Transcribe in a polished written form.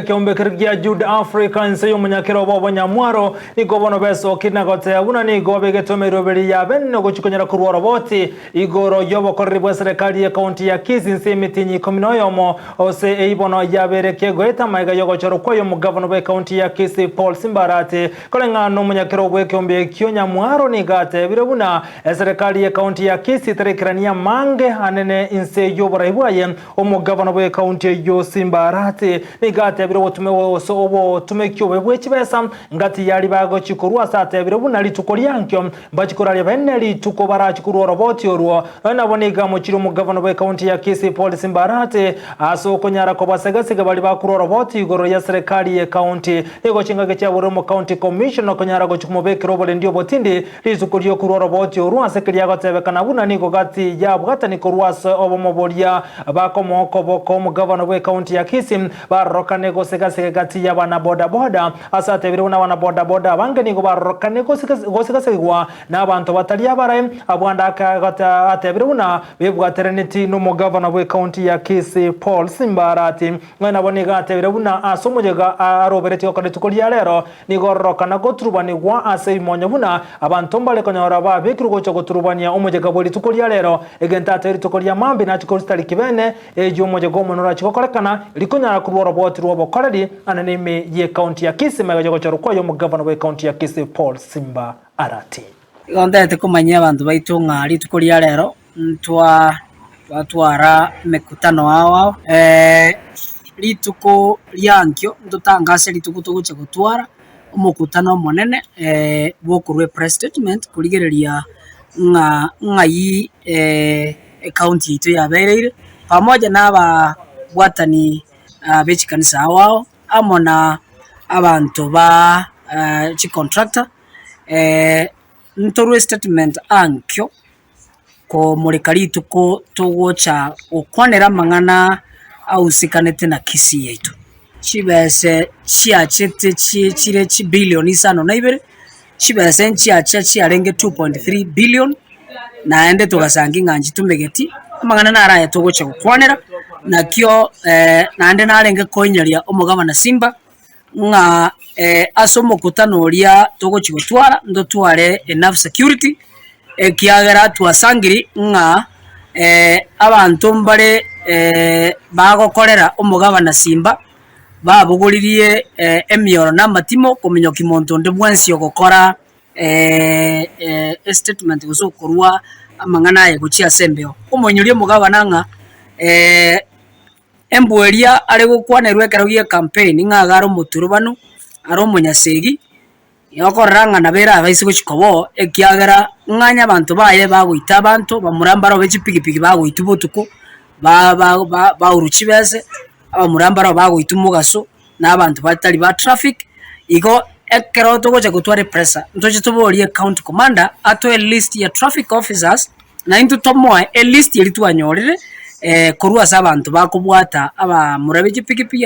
kiombe kirgia Jude Africans yo munyakiro bobo Nyamwaro niko bono beso kinagote abuna nigo begetomero beri yaben no guchikonyera kurwa roboti igoro yobo korribwa serikali ya kaunti ya Kisii nsemetinyi kominoyomo ose eibono yabere kegweta maiga yogo choro kwayo mugavana wa kaunti ya Kisii Paul Simbarate kolenga no munyakiro bwe kiombe kyo Nyamwaro nigate birebuna serikali ya kaunti ya Kisii terekirania mange anene inse yobo raibwaye omugavana wa kaunti yo Simbarate nigate biro tumewo so obo tumekyo bwe chibesa ngati yali bago chikurwa sate biro bunali tukolyankyo bachikorali beneli tukobara chikuru roboti oruo naboniga mu chiro mugavana wa kaunti ya Kisii Paul Simbarate aso konyara ko basegasiga bali bakuru roboti igoro ya serikali ya kaunti ego chinga cha mu county commission konyara go chikumobeke robole ndio botindi lizukulyo kuru roboti oruo asekeli yagatebekana buna niko gati ya bwata niko ruaso obo mobolia bakomoko boko mugavana wa kaunti ya Kisii barokane go segasiga gati ya bana boda boda asate biro na bana boda boda bange niko barokane go segasiga n'abantu batali abaraye abwanda akagata atebiruna bebwa terenity no mugavana wa county ya Kisii Paul Simbarate mwana boniga atebiruna asomujega arobereti okade tukolya lero nigorokana go turubani gwa ase monyabuna abantu mbale konyora ba bekirugo cyo turubania omujega boli tukolya lero egenta ateri tukolya mambi na chikolstali kibene ejo omujega omonora chikokorekana likunyara kurwa roboti rubo koredi ananime ye county ya Kisii magajo cyo kwayo mugavana wa county ya Kisii Paul Arati Gondete kumanya abantu baitu ngari tukolya lero twatwara mekutano wao lituko lyankyo ndutangase lituko tuguche gutwara umukutano monene bokurwe press statement kuligereria ngai county itu yabereire pamoja n'aba watani bechikanisa wao amona abantu ba chi contractor ntorwe statement ankyo ko murekari tuko tugocha okwanera mangana au sikanete na Kisii yetu chibese chiachete chire chi billion isano na ibere chibese chiacha arenge 2.3 billion na ende tugasangi nganji tumegeti mangana naraye tugocha okwanera nakyo na ende narenge koinyaria omugavana Simba nga asomo kutano lia togo chigotwara ndo tware enough security kiagera twasangiri nga abantu mbale bagokorera omugavana Simba babuguririe emioro na matimo kumenyo kimonto nde bwansi ogokora statement gusokorwa amangana ye guchia sembeo omonyurie mugavana nga embweria ari gukwanerwe karagiye campaign ngagaro muturubano aro munyasegi yokoranga nabera abaisi guchikobo ekiagera nganya abantu baye baguita abantu bamurambaro bechipigipigi baguita butuko ba uruchibese abamurambaro baguita mugaso n'abantu batali ba traffic igo ekero togoje gutware pressure ntoje tuboriye county commander ato a list ya traffic officers na into tomoe a list yalitwanyorire kurua sabantu bakubwata aba murabeje pikipiki